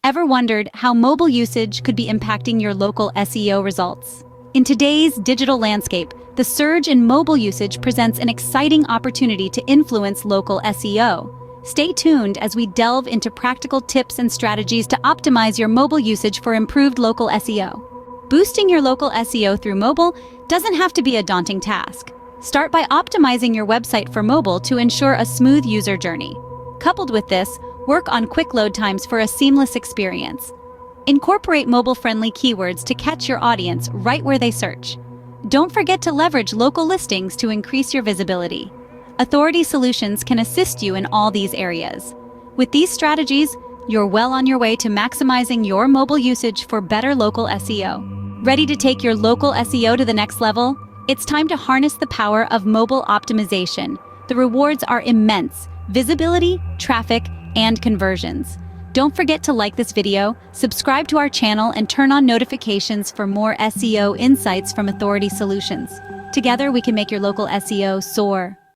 Ever wondered how mobile usage could be impacting your local SEO results? In today's digital landscape, the surge in mobile usage presents an exciting opportunity to influence local SEO. Stay tuned as we delve into practical tips and strategies to optimize your mobile usage for improved local SEO. Boosting your local SEO through mobile doesn't have to be a daunting task. Start by optimizing your website for mobile to ensure a smooth user journey. Coupled with this, work on quick load times for a seamless experience. Incorporate mobile-friendly keywords to catch your audience right where they search. Don't forget to leverage local listings to increase your visibility. Authority Solutions can assist you in all these areas. With these strategies, you're well on your way to maximizing your mobile usage for better local SEO. Ready to take your local SEO to the next level? It's time to harness the power of mobile optimization. The rewards are immense: visibility, traffic, and conversions. Don't forget to like this video, subscribe to our channel, and turn on notifications for more SEO insights from Authority Solutions. Together, we can make your local SEO soar.